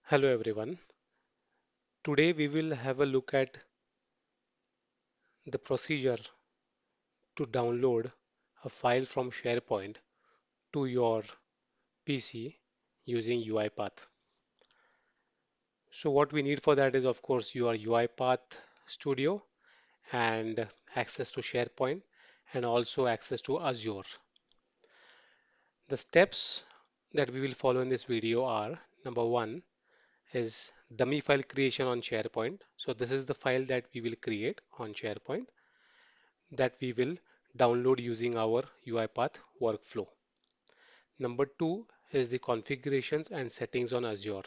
Hello everyone. Today we will have a look at the procedure to download a file from SharePoint to your PC using UiPath. So what we need for that is of course your UiPath Studio and access to SharePoint and also access to Azure. The steps that we will follow in this video are number one is dummy file creation on SharePoint. So this is the file that we will create on SharePoint that we will download using our UiPath workflow. Number two is the configurations and settings on Azure.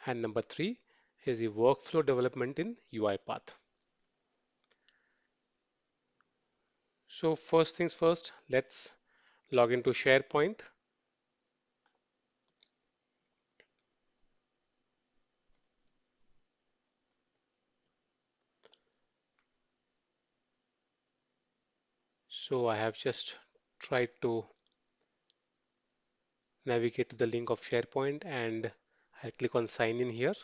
And number three is the workflow development in UiPath. So first things first, let's log into SharePoint. So I have just tried to navigate to the link of SharePoint and I'll click on sign in here.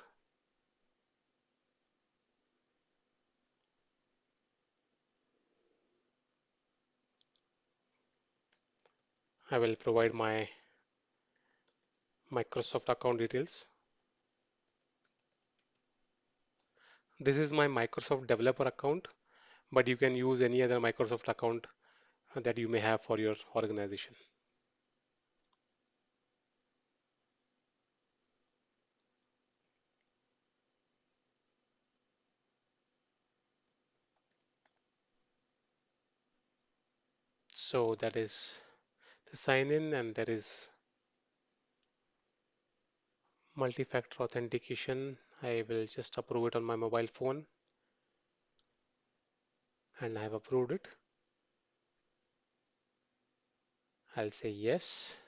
I will provide my Microsoft account details. This is my Microsoft developer account, but you can use any other Microsoft account that you may have for your organization. So that is the sign in, and there is multi-factor authentication. I will just approve it on my mobile phone and I have approved it. I'll say yes.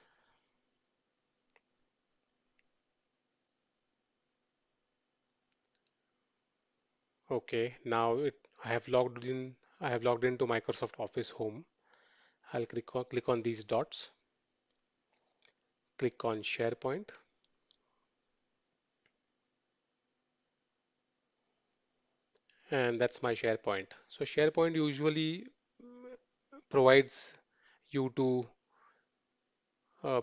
Okay, now I have logged in. I have logged into Microsoft Office Home. I'll click on these dots, click on SharePoint, and that's my SharePoint. So SharePoint usually provides you to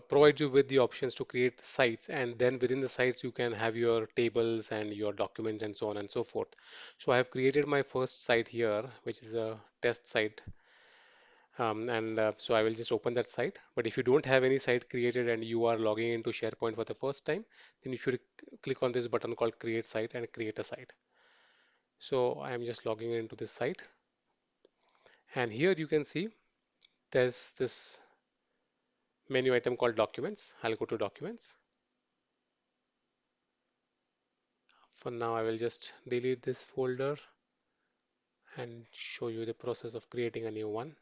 provides you with the options to create sites, and then within the sites you can have your tables and your documents and so on and so forth. So I have created my first site here, which is a test site, and so I will just open that site. But if you don't have any site created and you are logging into SharePoint for the first time, then you should click on this button called create site and create a site. So I am just logging into this site, and here you can see there's this menu item called documents. I'll go to documents. For now, I will just delete this folder and show you the process of creating a new one.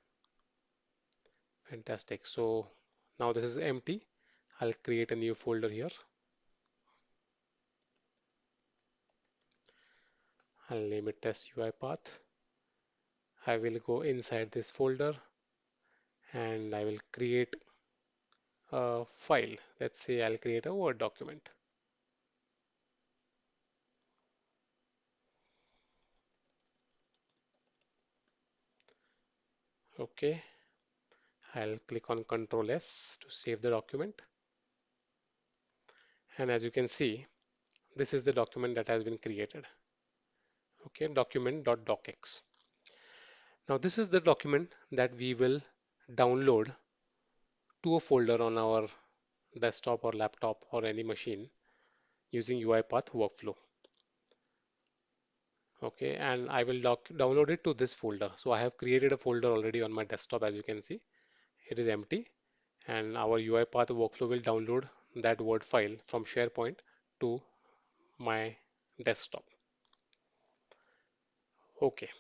Fantastic. So now this is empty. I'll create a new folder here. I'll name it test UiPath. I will go inside this folder and I will create a file. Let's say I'll create a Word document. Okay. I'll click on Control S to save the document. And as you can see, this is the document that has been created. Okay, document.docx. Now this is the document that we will download to a folder on our desktop or laptop or any machine using UiPath workflow. Okay, and I will download it to this folder. So I have created a folder already on my desktop, as you can see. It is empty, and our UiPath workflow will download that Word file from SharePoint to my desktop. Okay,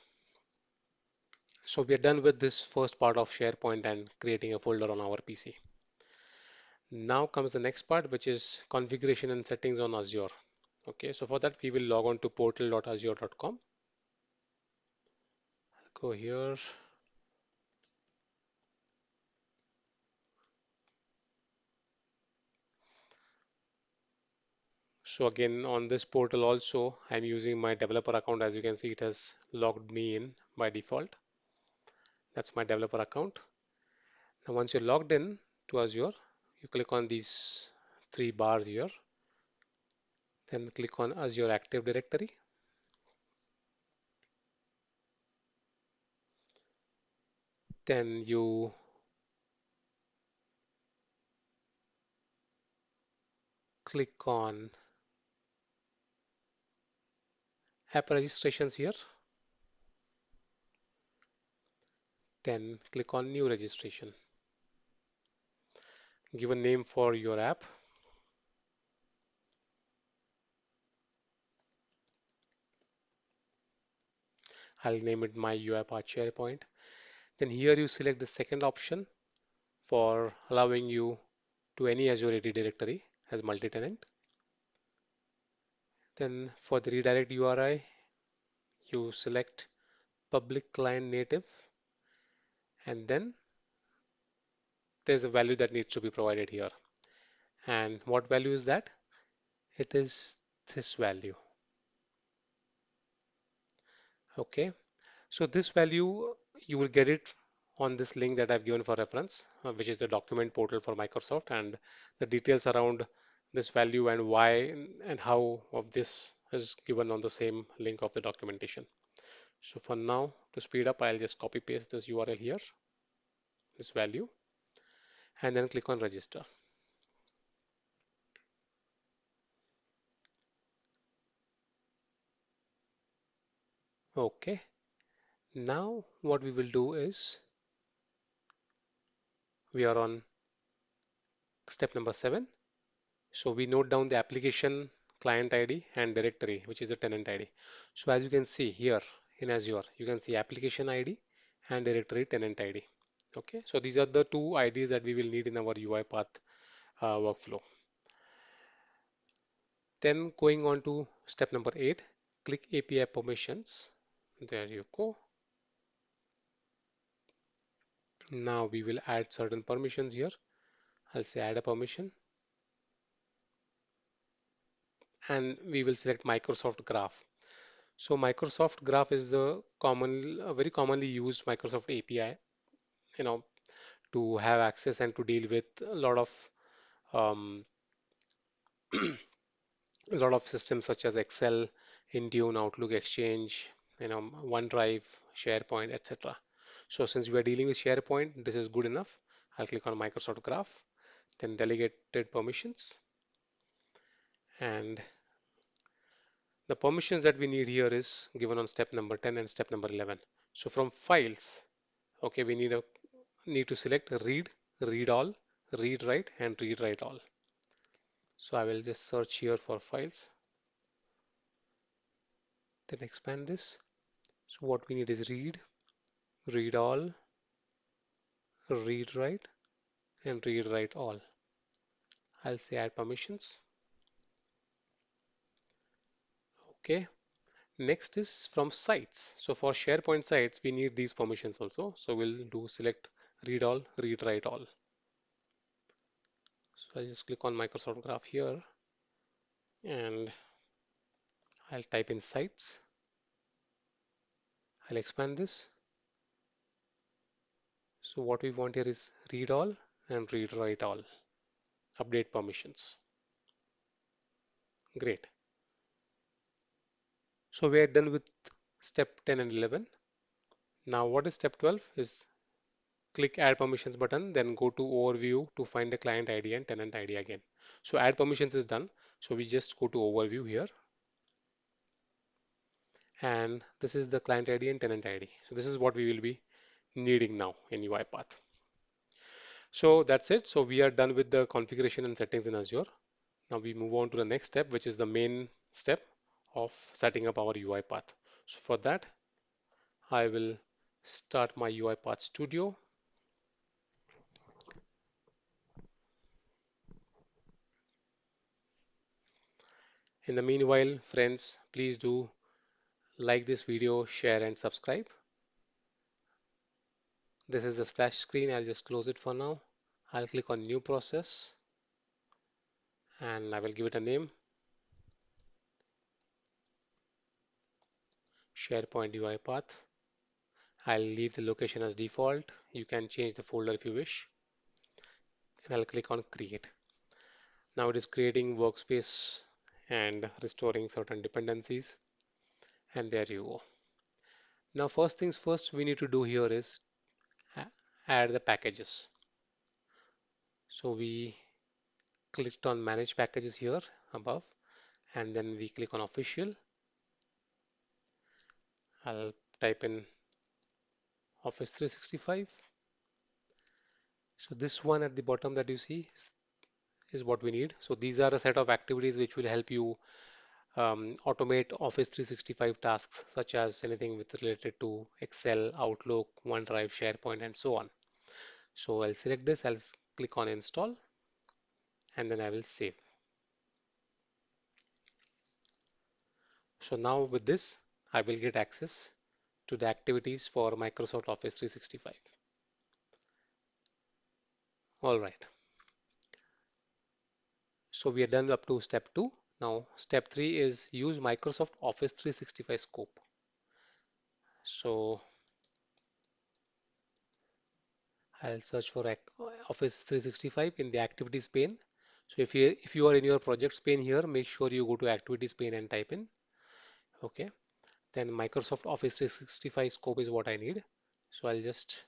so we are done with this first part of SharePoint and creating a folder on our PC. Now comes the next part, which is configuration and settings on Azure. Okay, so for that we will log on to portal.azure.com. Go here. So again, on this portal also, I'm using my developer account. As you can see, it has logged me in by default. That's my developer account. Now, once you're logged in to Azure, you click on these three bars here, then click on Azure Active Directory. Then you click on app registrations here, then click on new registration. Give a name for your app. I'll name it my UiPath SharePoint. Then here you select the second option for allowing you to any Azure AD directory as multi-tenant. Then for the redirect URI, you select public client native, and then there's a value that needs to be provided here. And what value is that? It is this value. Okay. So this value, you will get it on this link that I've given for reference, which is the document portal for Microsoft, and the details around this value and why and how of this is given on the same link of the documentation. So for now, to speed up, I'll just copy paste this URL here, this value, and then click on register. Okay. Now what we will do is we are on step number 7. So we note down the application client ID and directory, which is the tenant ID. So as you can see here in Azure, you can see application ID and directory tenant ID. Okay, so these are the two IDs that we will need in our UiPath workflow. Then going on to step number 8, click API permissions. There you go. Now we will add certain permissions here. I'll say add a permission, and we will select Microsoft Graph. So Microsoft Graph is the very commonly used Microsoft API, you know, to have access and to deal with um, a lot of systems such as Excel, Intune, Outlook, Exchange, OneDrive, SharePoint, etc. So since we are dealing with SharePoint, this is good enough. I'll click on Microsoft Graph, then delegated permissions, and the permissions that we need here is given on step number 10 and step number 11. So from files, okay, we need to select read, read all, read write, and read write all. So I will just search here for files, then expand this. So what we need is read, read all, read write, and read write all. I'll say add permissions. Okay. Next is from sites. So for SharePoint sites, we need these permissions also. So we'll do select read all, read write all. So I'll just click on Microsoft Graph here and I'll type in sites. I'll expand this. So what we want here is read all and read write all. Update permissions. Great. So we are done with step 10 and 11. Now what is step 12 is click add permissions button, then go to overview to find the client ID and tenant ID again. So add permissions is done. So we just go to overview here, and this is the client ID and tenant ID. So this is what we will be needing now in UiPath. So that's it. So we are done with the configuration and settings in Azure. Now we move on to the next step, which is the main step of setting up our UiPath. So for that, I will start my UiPath Studio. In the meanwhile, friends, please do like this video, share and subscribe. This is the splash screen. I'll just close it for now. I'll click on new process and I will give it a name. SharePoint UiPath. I'll leave the location as default. You can change the folder if you wish. And I'll click on create. Now it is creating workspace and restoring certain dependencies. And there you go. Now first things first we need to do here is add the packages. So we clicked on manage packages here above and then we click on official. I'll type in Office 365. So this one at the bottom that you see is what we need. So these are a set of activities which will help you automate Office 365 tasks such as anything with related to Excel, Outlook, OneDrive, SharePoint, and so on. So I'll select this, I'll click on install, and then I will save. So now with this, I will get access to the activities for Microsoft Office 365. All right. So we are done up to step 2. Now step 3 is use Microsoft Office 365 scope. So I'll search for Office 365 in the activities pane. So if you are in your projects pane here, make sure you go to activities pane and type in. Okay. Then Microsoft Office 365 scope is what I need. So I'll just,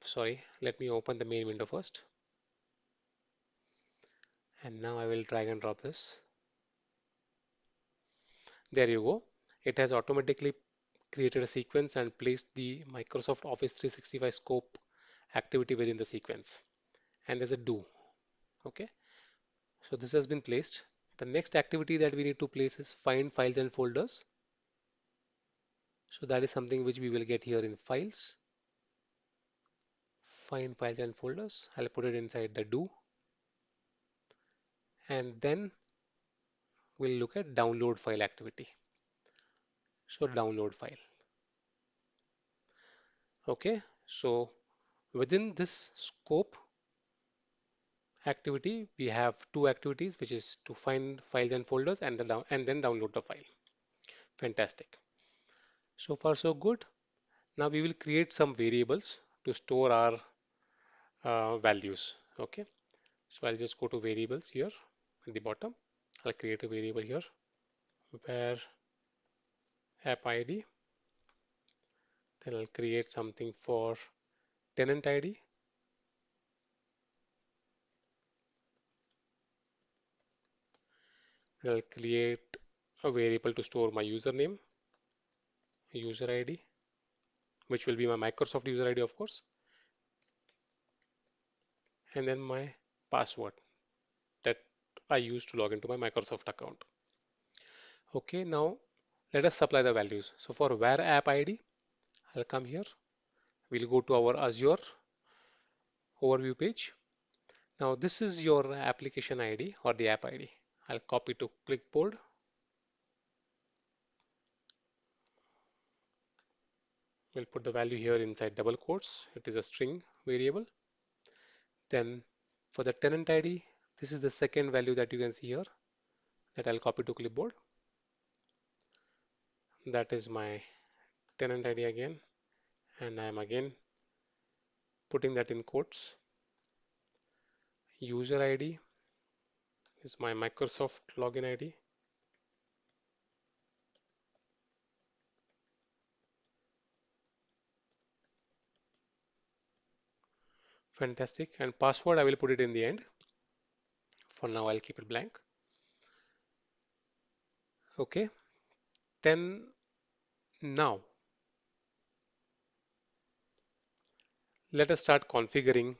sorry, let me open the main window first. And now I will drag and drop this. There you go. It has automatically created a sequence and placed the Microsoft Office 365 scope activity within the sequence. And there's a do. Okay. So this has been placed. The next activity that we need to place is find files and folders. So that is something which we will get here in files. Find files and folders. I'll put it inside the do. And then we'll look at download file activity. So download file. Okay. So within this scope activity, we have two activities, which is to find files and folders and then download the file. Fantastic. So far so good. Now we will create some variables to store our values. Okay. So I'll just go to variables here at the bottom. I'll create a variable here where app ID. Then I'll create something for tenant ID. Then I'll create a variable to store my username, user ID, which will be my Microsoft user ID, of course, and then my password that I use to log into my Microsoft account. Okay, now let us supply the values. So for where app ID, I'll come here. We'll go to our Azure overview page. Now this is your application ID or the app ID. I'll copy to clipboard. We'll put the value here inside double quotes. It is a string variable. Then for the tenant ID, this is the second value that you can see here that I'll copy to clipboard. That is my tenant ID again, and I'm again putting that in quotes. User ID is my Microsoft login ID. Fantastic. And password, I will put it in the end. For now, I'll keep it blank. Okay. Then now, let us start configuring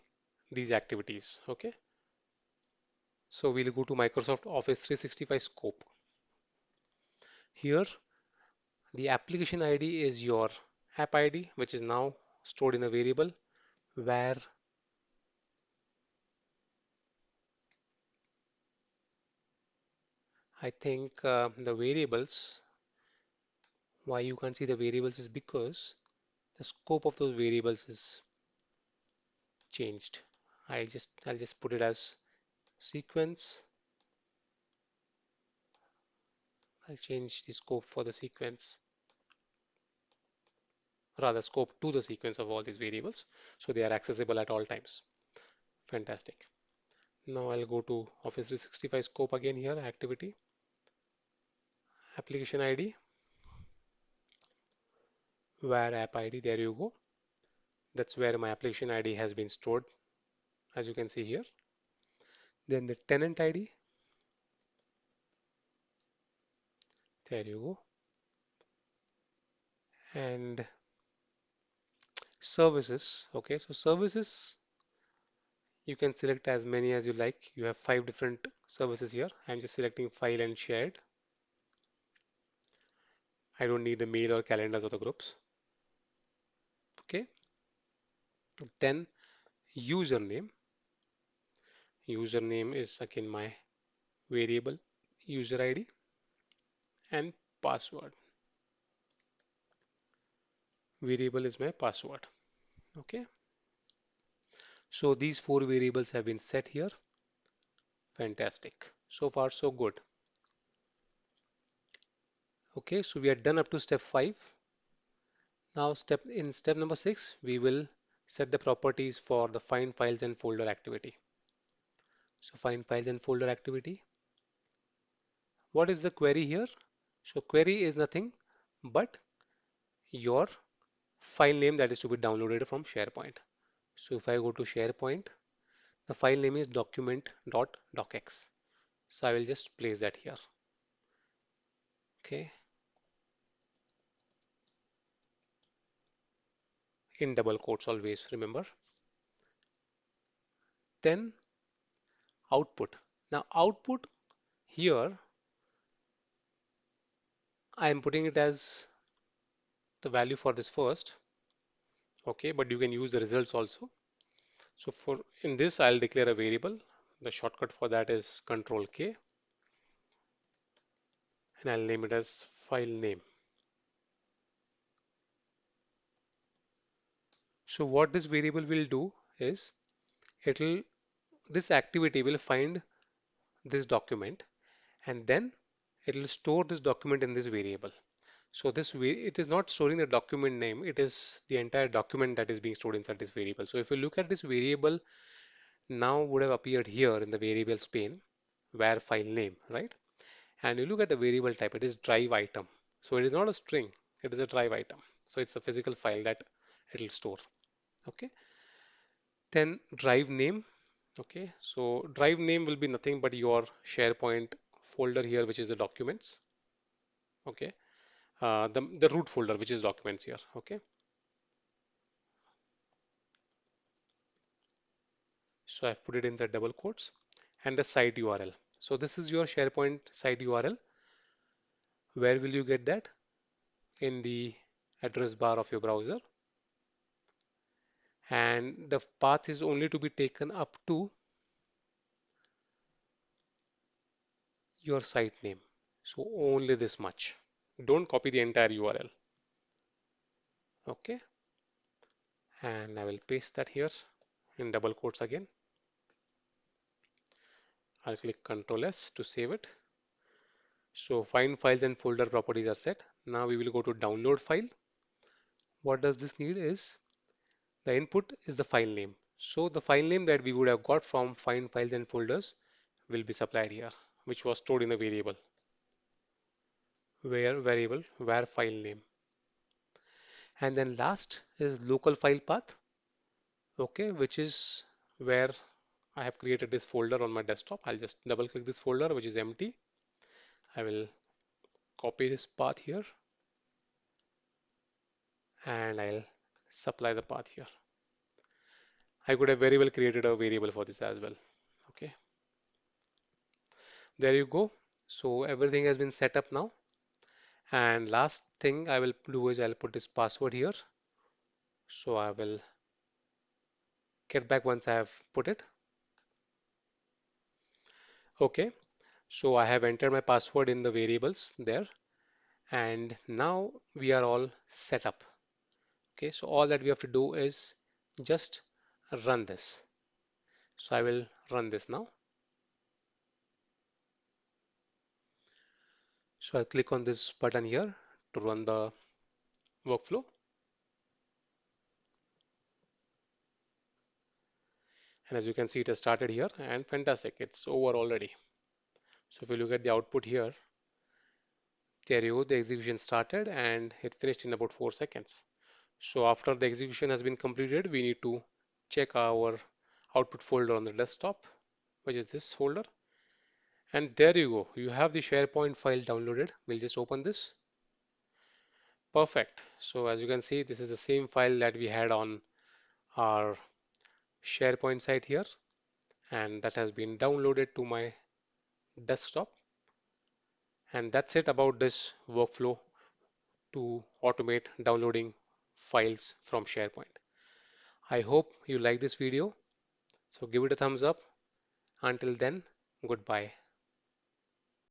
these activities. Okay. So we'll go to Microsoft Office 365 scope. Here, the application ID is your app ID, which is now stored in a variable where I think the variables, why you can't see the variables is because the scope of those variables is changed. I'll just put it as sequence. I'll change the scope for the sequence. rather scope to the sequence of all these variables. So they are accessible at all times. Fantastic. Now I'll go to Office 365 scope again here, activity, application ID, where app ID, there you go. That's where my application ID has been stored, as you can see here. Then the tenant ID, there you go. And services, okay, so services, you can select as many as you like. You have 5 different services here. I'm just selecting file and shared. I don't need the mail or calendars or the groups. Okay. Then username. Username is again my variable user ID and password. Variable is my password. Okay. So these 4 variables have been set here. Fantastic. So far, so good. Okay. So we are done up to step 5. Now step number 6, we will set the properties for the find files and folder activity. So find files and folder activity. What is the query here? So query is nothing but your file name that is to be downloaded from SharePoint. So if I go to SharePoint, the file name is document.docx. So I will just place that here. Okay, in double quotes always, remember. Then output. Now output here, I am putting it as the value for this first. Okay, but you can use the results also. So for in this, I'll declare a variable. The shortcut for that is Control K, and I'll name it as file name. So what this variable will do is it'll this activity will find this document, and then it will store this document in this variable. So it is not storing the document name, it is the entire document that is being stored inside this variable. So if you look at this variable now would have appeared here in the variables pane where file name, right? And you look at the variable type, it is drive item. So it is not a string, it is a drive item. So it's a physical file that it will store. Okay. Then drive name. Okay. So drive name will be nothing but your SharePoint folder here, which is the documents. Okay. The root folder, which is documents here. Okay. So I've put it in the double quotes and the site URL. So this is your SharePoint site URL. Where will you get that? In the address bar of your browser. And the path is only to be taken up to your site name. So only this much. Don't copy the entire URL. Okay. And I will paste that here in double quotes again. I'll click Ctrl S to save it. So find files and folder properties are set. Now we will go to download file. What does this need is the input is the file name. So the file name that we would have got from find files and folders will be supplied here, which was stored in a variable. Where file name. And then last is local file path. Okay, which is where I have created this folder on my desktop. I'll just double click this folder, which is empty. I will copy this path here and I'll supply the path here. I could have very well created a variable for this as well. Okay, there you go. So everything has been set up now. And last thing I will do is I'll put this password here. So I will get back once I have put it. Okay, so I have entered my password in the variables there. And now we are all set up. Okay, so all that we have to do is just run this. So I will run this now. So I'll click on this button here to run the workflow. And as you can see, it has started here and fantastic, it's over already. So if you look at the output here, there you go, the execution started and it finished in about 4 seconds. So after the execution has been completed, we need to check our output folder on the desktop, which is this folder. And there you go, you have the SharePoint file downloaded. We'll just open this. Perfect. So as you can see, this is the same file that we had on our SharePoint site here, and that has been downloaded to my desktop. And that's it about this workflow to automate downloading files from SharePoint. I hope you like this video. So give it a thumbs up. Until then, goodbye.